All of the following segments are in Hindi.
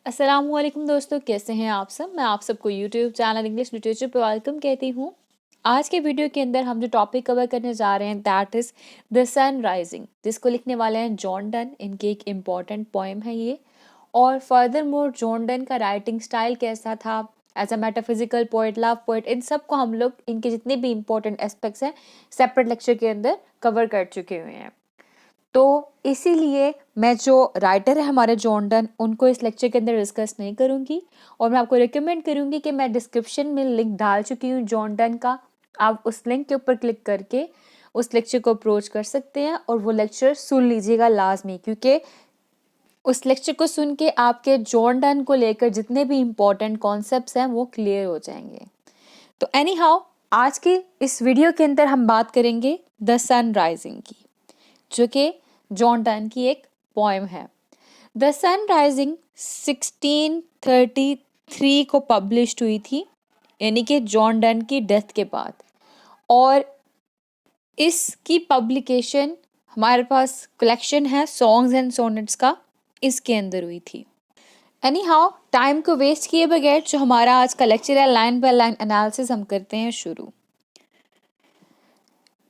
अस्सलामुअलैकुम दोस्तों, कैसे हैं आप सब। मैं आप सबको यूट्यूब चैनल इंग्लिश लिटरेचर पे वेलकम कहती हूँ। आज के वीडियो के अंदर हम जो टॉपिक कवर करने जा रहे हैं that is the sun rising, जिसको लिखने वाले हैं जॉन डन। इनकी एक इम्पॉर्टेंट पोएम है ये। और फर्दर मोर जॉन डन का राइटिंग स्टाइल कैसा था, as a metaphysical poet, love poet, इन सब को हम लोग इनके जितने भी इम्पोर्टेंट एस्पेक्ट्स हैं सेपरेट लेक्चर के अंदर कवर कर चुके हुए हैं। तो इसीलिए मैं जो राइटर है हमारे जॉन डन, उनको इस लेक्चर के अंदर डिस्कस नहीं करूँगी। और मैं आपको रिकमेंड करूँगी कि मैं डिस्क्रिप्शन में लिंक डाल चुकी हूँ जॉन डन का। आप उस लिंक के ऊपर क्लिक करके उस लेक्चर को अप्रोच कर सकते हैं और वो लेक्चर सुन लीजिएगा लाजमी, क्योंकि उस लेक्चर को सुन के आपके जॉन डन को लेकर जितने भी इम्पोर्टेंट कॉन्सेप्ट्स हैं वो क्लियर हो जाएंगे। तो एनी हाउ, आज की इस वीडियो के अंदर हम बात करेंगे द सन राइजिंग की, जो कि जॉन डन की एक पोएम है। द सन राइजिंग 1633 को पब्लिश हुई थी, यानी कि जॉन डन की डेथ के बाद। और इसकी पब्लिकेशन हमारे पास कलेक्शन है सॉन्ग्स एंड सोनेट्स का, इसके अंदर हुई थी। एनी हाउ, टाइम को वेस्ट किए बगैर जो हमारा आज का लेक्चर है, लाइन बाय लाइन एनालिसिस हम करते हैं शुरू।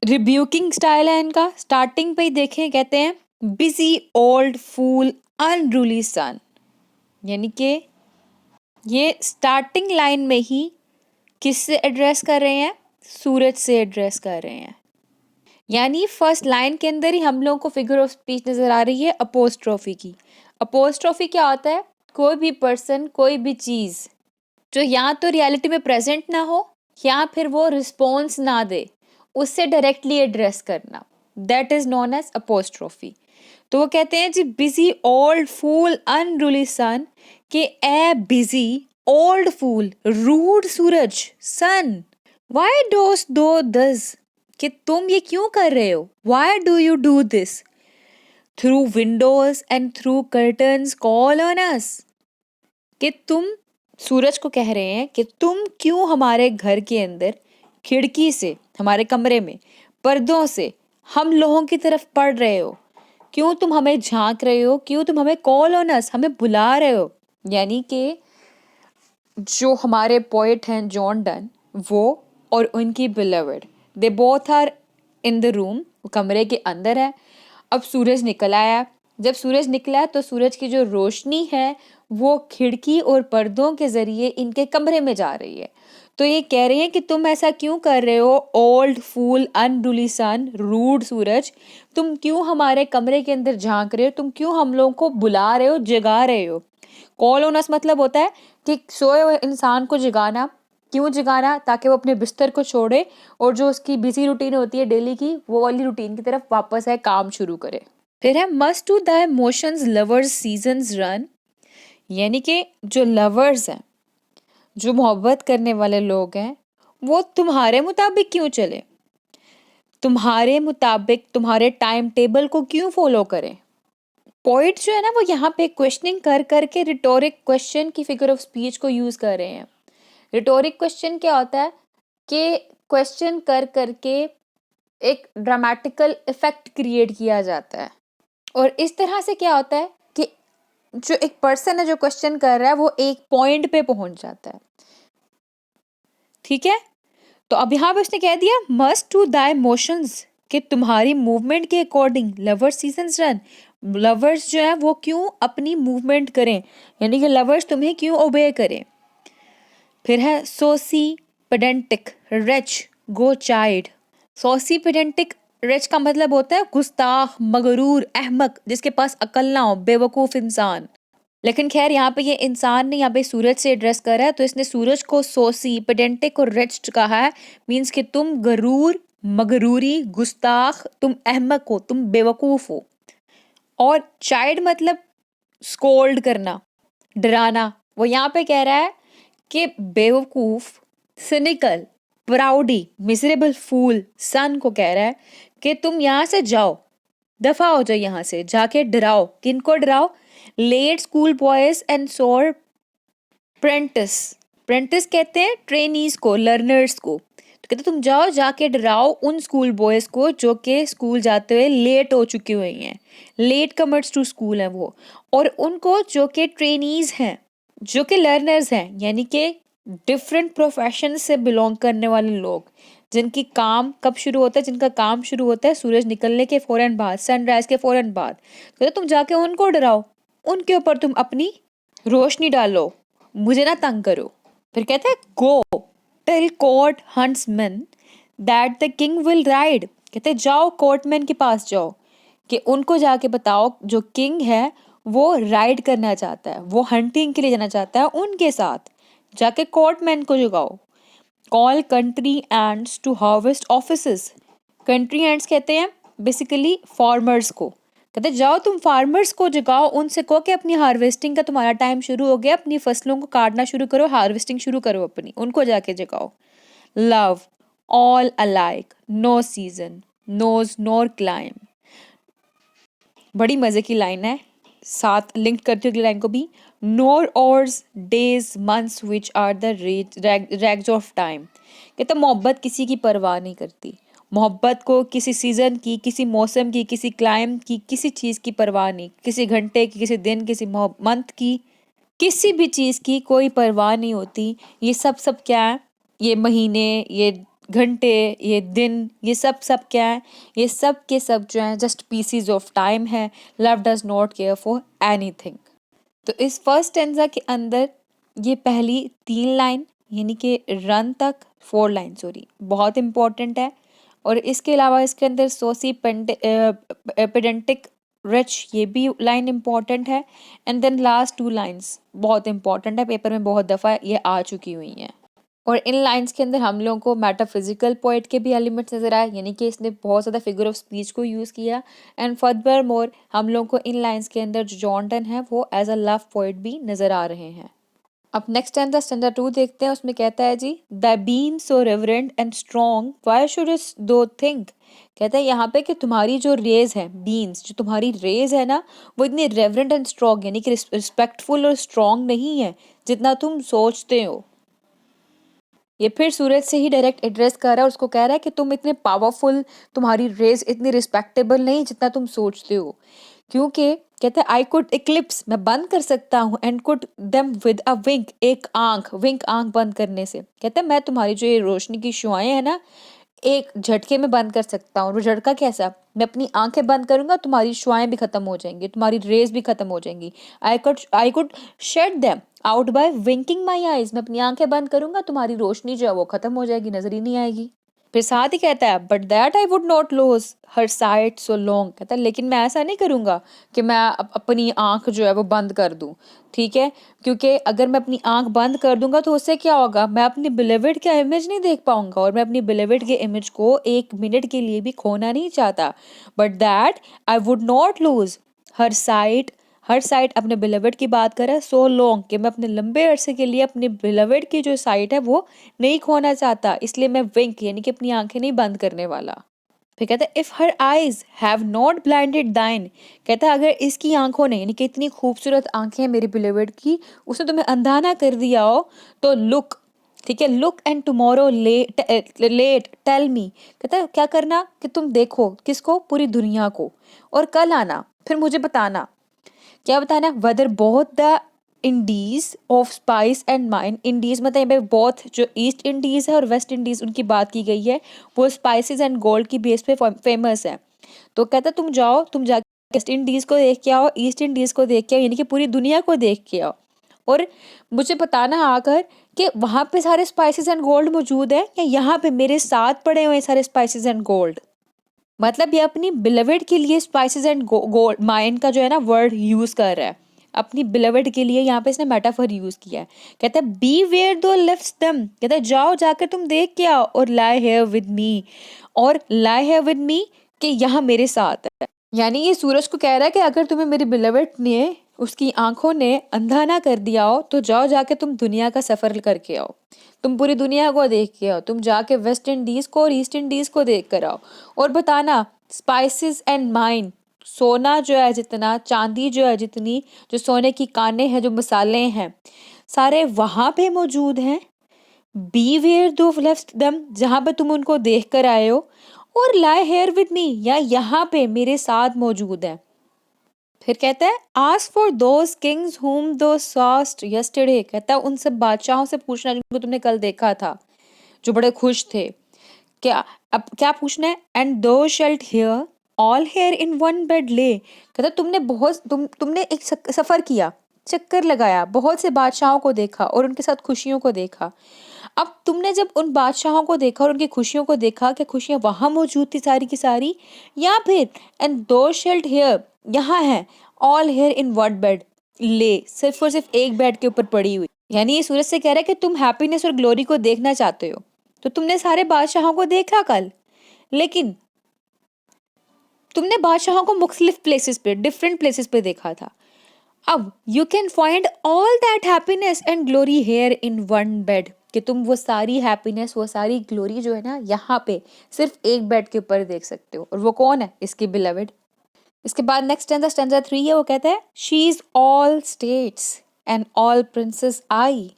रिब्यूकिंग स्टाइल है इनका। स्टार्टिंग पे ही देखें, कहते हैं बिजी ओल्ड फूल अनरूली सन, यानी कि ये स्टार्टिंग लाइन में ही किससे एड्रेस कर रहे हैं? सूरज से एड्रेस कर रहे हैं। यानी फर्स्ट लाइन के अंदर ही हम लोगों को फिगर ऑफ स्पीच नजर आ रही है अपोस्ट्रोफी की। अपोस्ट्रोफी क्या होता है? कोई भी पर्सन, कोई भी चीज जो या तो रियलिटी में प्रेजेंट ना हो या फिर वो रिस्पॉन्स ना दे, उससे डायरेक्टली एड्रेस करना, that is known as apostrophe. तो वो कहते हैं जी busy old fool unruly sun, के a busy old fool rude सूरज sun, why dost thou thus, कि तुम ये क्यों कर रहे हो? Why do you do this? Through windows and through curtains call on us, कि तुम सूरज को कह रहे हैं कि तुम क्यों हमारे घर के अंदर खिड़की से, हमारे कमरे में पर्दों से हम लोगों की तरफ पड़ रहे हो? क्यों तुम हमें झांक रहे हो? क्यों तुम हमें कॉल ऑन अस, हमें बुला रहे हो? यानी कि जो हमारे पोएट हैं जॉन डन, वो और उनकी beloved, they both are in the room, कमरे के अंदर है। अब सूरज निकल आया। जब सूरज निकला तो सूरज की जो रोशनी है वो खिड़की और पर्दों के जरिए इनके कमरे में जा रही है। तो ये कह रहे हैं कि तुम ऐसा क्यों कर रहे हो? ओल्ड फूल अनरूली सन, रूड सूरज, तुम क्यों हमारे कमरे के अंदर झांक रहे हो? तुम क्यों हम लोगों को बुला रहे हो, जगा रहे हो? कॉल ऑन अस मतलब होता है कि सोए हुए इंसान को जगाना। क्यों जगाना? ताकि वो अपने बिस्तर को छोड़े और जो उसकी बिजी रूटीन होती है डेली की, वो वाली रूटीन की तरफ वापस है, काम शुरू करे। फिर है must to the emotions lovers seasons run, यानी कि जो लवर्स हैं, जो मोहब्बत करने वाले लोग हैं, वो तुम्हारे मुताबिक क्यों चले? तुम्हारे मुताबिक, तुम्हारे टाइम टेबल को क्यों फॉलो करें? पोइट जो है ना, वो यहाँ पे क्वेश्चनिंग कर करके रिटोरिक क्वेश्चन की फिगर ऑफ स्पीच को यूज कर रहे हैं। रिटोरिक क्वेश्चन क्या होता है कि क्वेश्चन कर करके एक ड्रामेटिकल इफेक्ट क्रिएट किया जाता है। और इस तरह से क्या होता है कि जो एक पर्सन है जो क्वेश्चन कर रहा है वो एक पॉइंट पे पहुंच जाता है। ठीक है, तो अब यहाँ पे उसने कह दिया मस्ट टू द इमोशंस, कि तुम्हारी मूवमेंट के according lovers seasons run, lovers जो है वो क्यों अपनी मूवमेंट करें, यानी कि लवर्स तुम्हें क्यों ओबे करें। फिर है सोसी पेडेंटिक रेच गो चाइल्ड। सोसी पेडेंटिक रेच का मतलब होता है गुस्ताख, मगरूर, अहमक, जिसके पास अकल ना हो, बेवकूफ इंसान। लेकिन खैर यहाँ पे ये इंसान ने यहाँ पे सूरज से एड्रेस करा है, तो इसने सूरज को सोसी पेडेंटिक और रेच कहा है। मीन्स कि तुम गरूर, मगरूरी, गुस्ताख, तुम अहमक हो, तुम बेवकूफ हो। और चाइल्ड मतलब स्कोल्ड करना, डराना। वो यहाँ पे कह रहा है कि बेवकूफ, सिनिकल, प्राउडी, मिजरेबल फूल सन को कह रहा है कि तुम यहाँ से जाओ, दफा हो जाओ यहाँ से, जाके डराओ। किनको डराओ? लेट स्कूल बॉयज एंड सोर प्रेंटिस। प्रेंटिस कहते हैं ट्रेनीज को, लर्नर्स को। तो कहते तुम जाओ, जाके डराओ उन स्कूल बॉयज को जो कि स्कूल जाते हुए लेट हो चुके हुए हैं, लेट कमर्स टू स्कूल है वो, और उनको जो कि ट्रेनीज हैं, जो कि लर्नर्स हैं, यानी कि डिफरेंट प्रोफेशन से बिलोंग करने वाले लोग, जिनकी काम कब शुरू होता है, जिनका काम शुरू होता है सूरज निकलने के फौरन बाद, सनराइज के फौरन बाद, तो तुम जाके उनको डराओ, उनके ऊपर तुम अपनी रोशनी डालो, मुझे ना तंग करो। फिर कहता है go tell court huntsmen that the king will ride, कहते जाओ कोर्टमैन के पास जाओ कि उनको जाके बताओ जो किंग है वो राइड करना चाहता है, वो हंटिंग के लिए जाना चाहता है उनके साथ, जाके कोर्टमैन को जगाओ। Call country ends to harvest offices, country ends कहते हैं बेसिकली फार्मर्स को, कहते जाओ तुम फार्मर्स को जगाओ, उनसे कहो कि अपनी हार्वेस्टिंग का तुम्हारा टाइम शुरू हो गया, अपनी फसलों को काटना शुरू करो, हार्वेस्टिंग शुरू करो अपनी, उनको जाके जगाओ। Love all alike no season knows nor clime, बड़ी मजे की लाइन है, साथ लिंक करती हूँ अगली लाइन को भी। Nor hours days months which are the rags of time, कहते मोहब्बत किसी की परवाह नहीं करती, मोहब्बत को किसी सीजन की, किसी मौसम की, किसी क्लाइम की, किसी चीज की परवाह नहीं, किसी घंटे की, किसी दिन, किसी मंथ की, किसी भी चीज की कोई परवाह नहीं होती। ये सब सब क्या है, ये महीने, ये घंटे, ये दिन, ये सब सब क्या है, ये सब के सब जो है जस्ट पीसीज ऑफ टाइम है। Love does not care for anything. तो इस फर्स्ट टेंजा के अंदर ये पहली 3 लाइन यानी कि रन तक 4 लाइन सॉरी बहुत इंपॉर्टेंट है, और इसके अलावा इसके अंदर सोसी पेडेंटिक रिच ये भी लाइन इंपॉर्टेंट है, एंड देन लास्ट 2 लाइन्स बहुत इंपॉर्टेंट है, पेपर में बहुत दफ़ा ये आ चुकी हुई हैं। और इन लाइंस के अंदर हम लोगों को मेटाफिजिकल पोएट के भी एलिमेंट्स नजर आए, यानी कि इसने बहुत ज़्यादा फिगर ऑफ स्पीच को यूज़ किया, एंड फर्दर मोर हम लोगों को इन लाइंस के अंदर जो जॉन डन है वो एज अ लव पोएट भी नज़र आ रहे हैं। अब नेक्स्ट स्टैंजा स्टैंजा 2 देखते हैं, उसमें कहता है जी the beams so reverend and strong why shouldst thou think, कहता है यहाँ पे कि तुम्हारी जो रेज है, बीम्स जो तुम्हारी रेज है ना, वो इतनी रेवरेंट एंड स्ट्रॉन्ग यानी कि रिस्पेक्टफुल और स्ट्रॉन्ग नहीं है जितना तुम सोचते हो। ये फिर सूरज से ही डायरेक्ट एड्रेस कर रहा है, उसको कह रहा है कि तुम इतने पावरफुल, तुम्हारी रेस इतनी रिस्पेक्टेबल नहीं जितना तुम सोचते हो, क्योंकि कहते हैं आई कुड इक्लिप्स, मैं बंद कर सकता हूँ, and could them with a wink, एक आंख, विंक आंख बंद करने से, कहते हैं मैं तुम्हारी जो ये रोशनी की शुआएं है ना एक झटके में बंद कर सकता हूँ। वो झटका कैसा, मैं अपनी आंखें बंद करूंगा तुम्हारी शुआएं भी खत्म हो जाएंगी, तुम्हारी रेज भी खत्म हो जाएंगी। I could shade them out by winking my eyes, मैं अपनी आंखें बंद करूंगा तुम्हारी रोशनी जो है वो खत्म हो जाएगी, नजर ही नहीं आएगी। फिर साथ ही कहता है but that I would not lose her site so long, कहता है लेकिन मैं ऐसा नहीं करूंगा कि मैं अपनी आंख जो है वो बंद कर दूं, ठीक है, क्योंकि अगर मैं अपनी आंख बंद कर दूंगा तो उससे क्या होगा, मैं अपनी बिलीवर्ड का इमेज नहीं देख पाऊंगा, और मैं अपनी बिलीवर्ड के इमेज को 1 मिनट के लिए भी खोना नहीं चाहता। But that I would not lose her site, her site अपने बिलीवर्ड की बात कर रहा है, सो लॉन्ग कि मैं अपने लंबे अरसे के लिए अपने बिलीवर्ड की जो साइट है वो नहीं खोना चाहता, इसलिए मैं विंक यानी कि अपनी आंखें नहीं बंद करने वाला। फिर कहता है if her eyes have not blinded दाइन, कहता है अगर इसकी आंखों ने यानी कि इतनी खूबसूरत आंखें हैं मेरी बिलीवर्ड की, उसने तुम्हें अंधा ना कर दिया हो तो लुक, ठीक है, look and tomorrow late tell me, कहता है क्या करना कि तुम देखो किसको, पूरी दुनिया को, और कल आना फिर मुझे बताना, क्या बताना, whether both the Indies of spice and mine, Indies मतलब यहाँ पे बोथ जो ईस्ट इंडीज है और वेस्ट इंडीज उनकी बात की गई है, वो स्पाइसेस एंड गोल्ड की बेस पे फेमस है। तो कहता तुम जाओ, तुम जाके वेस्ट इंडीज को देख के आओ, ईस्ट इंडीज को देख के आओ, यानी कि पूरी दुनिया को देख के आओ, और मुझे बताना आकर कि वहां पे सारे स्पाइसेस एंड गोल्ड मौजूद है या यहाँ पे मेरे साथ पड़े हुए सारे स्पाइसेस एंड गोल्ड। मतलब ये अपनी बिलवेड के लिए स्पाइसेस एंड गोल्ड माइन का जो है ना वर्ड यूज कर रहा है, अपनी बिलवेड के लिए यहाँ पे इसने मेटाफर यूज किया है। कहता है बी वेयर दो लिफ्ट्स देम, कहता है जाओ जाकर तुम देख के आओ, और लाई हियर विद मी, और लाई हियर विद मी कि यहाँ मेरे साथ है, यानी ये सूरज को कह रहा है कि अगर तुम्हें मेरी बिलवेड ने उसकी आंखों ने अंधा ना कर दिया हो तो जाओ जाके तुम दुनिया का सफर करके आओ, तुम पूरी दुनिया को देख के आओ, तुम जाके वेस्ट इंडीज को और ईस्ट इंडीज को देख कर आओ, और बताना स्पाइसेस एंड माइन, सोना जो है जितना, चांदी जो है जितनी, जो सोने की कानें हैं, जो मसाले हैं सारे वहां पे मौजूद हैं। बी वेयर दो लेफ्ट दम, जहां पे तुम उनको देख कर आए हो, और लाई हेयर विद मी, या यहाँ पे मेरे साथ मौजूद है। फिर कहता है ask for those Kings whom thou sawest yesterday, कहता है उन सब बादशाहों से पूछना जिनको तुमने कल देखा था, जो बड़े खुश थे। क्या अब क्या पूछना है? एंड दो shalt here all here in one bed ले, कहता तुमने एक सफर किया, चक्कर लगाया, बहुत से बादशाहों को देखा और उनके साथ खुशियों को देखा। अब तुमने जब उन बादशाहों को देखा और उनकी खुशियों को देखा, क्या खुशियां वहां मौजूद थी सारी की सारी, या फिर एंड दो शेल्ट हियर यहाँ है all here in one bed ले, सिर्फ और सिर्फ एक बेड के ऊपर पड़ी हुई। यानी ये सूरज से कह रहा है कि तुम हैप्पीनेस और ग्लोरी को देखना चाहते हो, तो तुमने सारे बादशाहों को देखा कल, लेकिन तुमने बादशाहों को मुख्तलिफ प्लेसेस पे, डिफरेंट प्लेसेस पे देखा था। अब you can find all that happiness and glory here in one bed, कि तुम वो सारी हैप्पीनेस, वो सारी ग्लोरी जो है ना यहाँ पे सिर्फ एक बेड के ऊपर देख सकते हो। और वो कौन है? इसकी बिलवेड। इसके बाद नेक्स्ट स्टैंजा 3 है, वो कहता है she is all states and all princes I.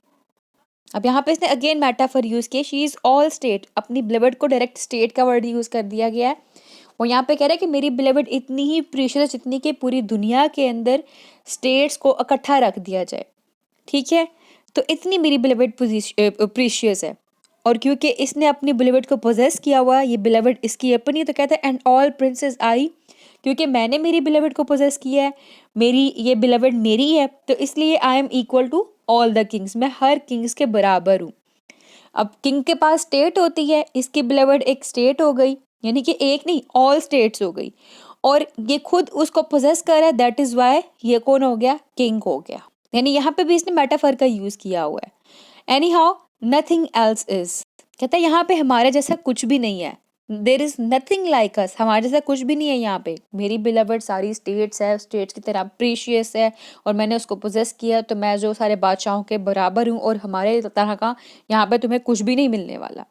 अब यहाँ पे इसने अगेन मेटाफर यूज किया, शी इज ऑल स्टेट, अपनी बिलवेड को डायरेक्ट स्टेट का वर्ड यूज कर दिया गया है। और यहाँ पे कह रहा है कि मेरी बिलवेड इतनी ही प्रीशियस है जितनी कि पूरी दुनिया के अंदर स्टेट्स को इकट्ठा रख दिया जाए। ठीक है, तो इतनी मेरी बिलवेड प्रीशियस है। और क्योंकि इसने अपनी बिलवेड को पोजेस किया हुआ है, ये बिलवेड इसकी अपनी, तो कहता है एंड ऑल प्रिंसेस आई, क्योंकि मैंने मेरी बिलवेड को पोजेस किया है, मेरी ये बिलवेड मेरी है, तो इसलिए I am equal to all the kings, मैं हर किंग्स के बराबर हूँ। अब किंग के पास स्टेट होती है, इसकी बिलवेड एक स्टेट हो गई, यानी कि एक नहीं ऑल स्टेट्स हो गई, और ये खुद उसको पोजेस कर रहा है, दैट इज वाई ये कौन हो गया? किंग हो गया। यानी यहाँ पे भी इसने मेटाफर का यूज किया हुआ है। Any how nothing else is, कहता है यहाँ पे हमारे जैसा कुछ भी नहीं है, there is nothing like us, हमारे जैसा कुछ भी नहीं है यहाँ पे। मेरी बिलवेड सारी स्टेट्स है, स्टेट्स की तरह प्रीशियस है, और मैंने उसको पोजेस किया, तो मैं जो सारे बादशाहों के बराबर हूँ, और हमारे तरह का यहाँ पे तुम्हें कुछ भी नहीं मिलने वाला।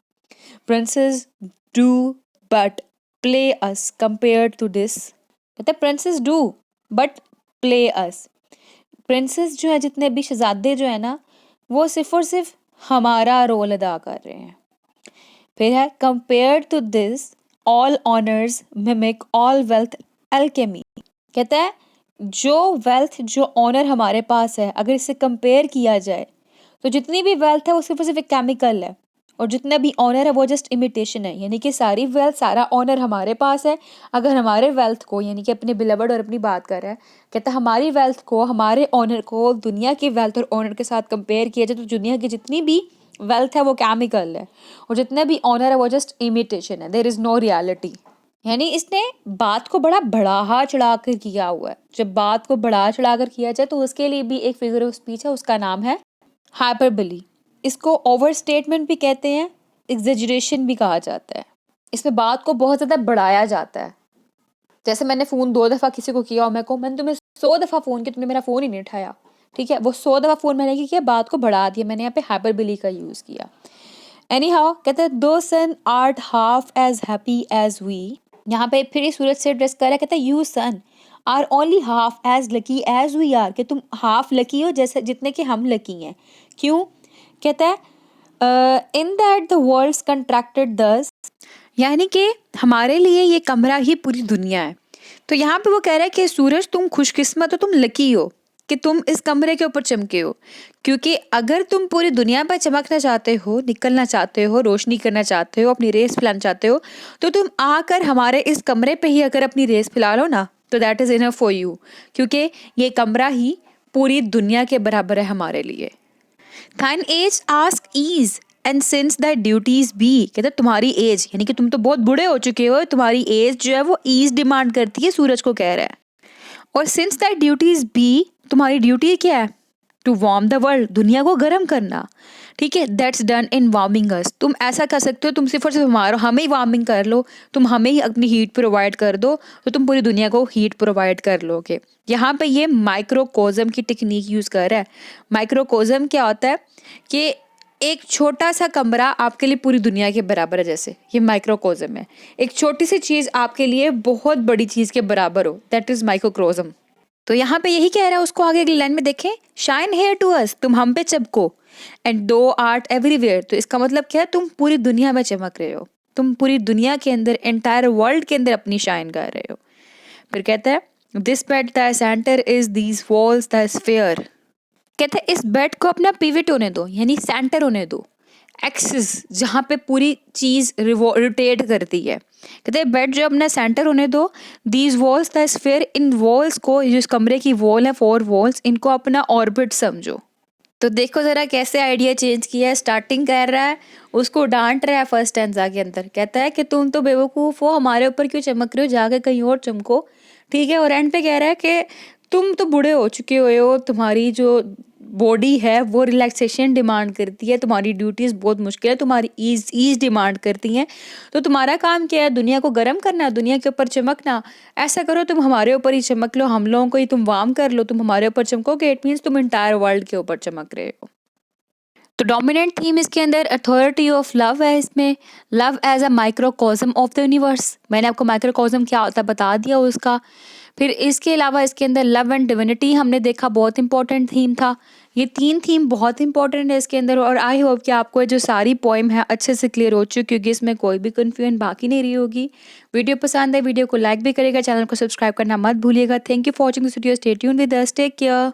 Princes do but play us compared to this, कहते हैं princes do but play us, princes जो है, जितने भी शहजादे जो है ना, वो सिर्फ और सिर्फ हमारा रोल अदा कर रहे हैं। फिर है compared to this all honours mimic all wealth alchemy, कहता है जो वेल्थ, जो ऑनर हमारे पास है, अगर इससे कंपेयर किया जाए तो जितनी भी वेल्थ है वो सिर्फ और सिर्फ एक केमिकल है, और जितना भी ऑनर है वो जस्ट इमिटेशन है। यानी कि सारी वेल्थ, सारा ऑनर हमारे पास है। अगर हमारे वेल्थ को, यानी कि अपने बिलवेड और अपनी बात कर रहा है, कहता है हमारी वेल्थ को, हमारे ऑनर को दुनिया की वेल्थ और ऑनर के साथ कंपेयर किया जाए, तो दुनिया की जितनी भी वेल्थ है वो केमिकल है, और जितने भी ऑनर है वो जस्ट इमिटेशन है, देयर इज नो रियलिटी। यानी इसने बात को बड़ा बढ़ा चढ़ा कर किया हुआ है। जब बात को बढ़ा चढ़ा कर किया जाए तो उसके लिए भी एक फिगर ऑफ स्पीच है, उसका नाम है हाइपरबोली। इसको ओवर स्टेटमेंट भी कहते हैं, एग्जेजरेशन भी कहा जाता है। इसमें बात को बहुत ज़्यादा बढ़ाया जाता है। जैसे मैंने फ़ोन 2 दफ़ा किसी को किया और मैंने तुम्हें 100 दफ़ा फ़ोन किया, तुमने मेरा फ़ोन ही नहीं उठाया। ठीक है, वो 100 दफ़ा फ़ोन मैंने किया, बात को बढ़ा दिया, मैंने यहाँ पे हाइपरबोली का यूज़ किया। एनी हाउ, कहते हैं thou sun art half as happy as we, यहाँ पे फिर ये सूरज से एड्रेस कर रहा है, कहता है you sun are only half as lucky as we are, कि तुम हाफ लकी हो जैसे जितने कि हम लकी हैं। क्यों? कहता है in that the world's contracted thus, यानी कि हमारे लिए ये कमरा ही पूरी दुनिया है। तो यहाँ पे वो कह रहा है कि सूरज तुम खुशकिस्मत हो, तुम लकी हो कि तुम इस कमरे के ऊपर चमके हो, क्योंकि अगर तुम पूरी दुनिया पर चमकना चाहते हो, निकलना चाहते हो, रोशनी करना चाहते हो, अपनी रेस फैलाना चाहते हो, तो तुम आकर हमारे इस कमरे पे ही अगर अपनी रेस फैला लो ना, तो that is enough for you, क्योंकि ये कमरा ही पूरी दुनिया के बराबर है हमारे लिए। Thine age ask ease and since that duties be, कहते तुम्हारी एज, यानी कि तुम तो बहुत बूढ़े हो चुके हो, तुम्हारी एज जो है वो ईज डिमांड करती है, सूरज को कह रहा है। और सिंस दैट ड्यूटीज बी, तुम्हारी ड्यूटी क्या है? टू वार्म द वर्ल्ड, दुनिया को गर्म करना। ठीक है, दैट्स डन इन वार्मिंग अस, तुम ऐसा कर सकते हो, तुम सिर्फ और सिर्फ हमें ही वार्मिंग कर लो, तुम हमें ही अपनी हीट प्रोवाइड कर दो, तो तुम पूरी दुनिया को हीट प्रोवाइड कर लोगे। यहाँ पे ये माइक्रोकोजम की टेक्निक यूज़ कर रहा है। माइक्रोकोजम क्या होता है कि एक छोटा सा कमरा आपके लिए पूरी दुनिया के बराबर है, जैसे ये माइक्रोकोजम है। एक छोटी सी चीज़ आपके लिए बहुत बड़ी चीज़ के बराबर हो, दैट इज़ माइक्रोकोजम। तो यहाँ पे यही कह रहा है, उसको आगे अगली लाइन में देखें, शाइन हेयर टू अस, तुम हम पे चमको, एंड दो आर्ट एवरीवेयर, तो इसका मतलब क्या है? तुम पूरी दुनिया में चमक रहे हो, तुम पूरी दुनिया के अंदर, एंटायर वर्ल्ड के अंदर अपनी शाइन कर रहे हो। फिर कहता है this bed the centre is these walls the sphere. कहते हैं इस बेड को अपना पिवट होने दो, यानी सेंटर होने दो, एक्सिस जहाँ पे पूरी चीज रोटेट करती है। कहते हैं बेड जो अपना सेंटर होने दो, these walls the sphere, in walls को, जो इस कमरे की वॉल है 4 वॉल्स, इनको अपना ऑर्बिट समझो। तो देखो जरा कैसे आइडिया चेंज किया है। स्टार्टिंग कर रहा है, उसको डांट रहा है फर्स्ट स्टैंजा के अंदर, कहता है कि तुम तो बेवकूफ़ हो, हमारे ऊपर क्यों चमक रहे हो, जाके कहीं और चमको, ठीक है। और एंड पे कह रहा है कि तुम तो बूढ़े हो चुके हो, तुम्हारी जो बॉडी है वो रिलैक्सेशन डिमांड करती है, तुम्हारी ड्यूटीज़ बहुत मुश्किल है, तुम्हारी ईज डिमांड करती हैं, तो तुम्हारा काम क्या है, दुनिया को गर्म करना, दुनिया के ऊपर चमकना। ऐसा करो तुम हमारे ऊपर ही चमक लो, हम लोगों को ही तुम वार्म कर लो, तुम हमारे ऊपर चमकोगे, इट मीन्स तुम इंटायर वर्ल्ड के ऊपर चमक रहे हो। तो डोमिनेंट थीम इसके अंदर अथॉरिटी ऑफ लव है। इसमें love as a microcosm of the universe, मैंने आपको माइक्रोकॉज्म क्या होता है बता दिया उसका। फिर इसके अलावा इसके अंदर लव एंड डिविनिटी हमने देखा, बहुत इंपॉर्टेंट थीम था। ये 3 थीम बहुत इंपॉर्टेंट है इसके अंदर, और आई होप कि आपको जो सारी पोइम है अच्छे से क्लियर हो चुकी होगी, इसमें कोई भी कन्फ्यूजन बाकी नहीं रही होगी। वीडियो पसंद है, वीडियो को लाइक भी करेगा, चैनल को सब्सक्राइब करना मत भूलिएगा। Thank you for watching this video, stay tuned with us, take care.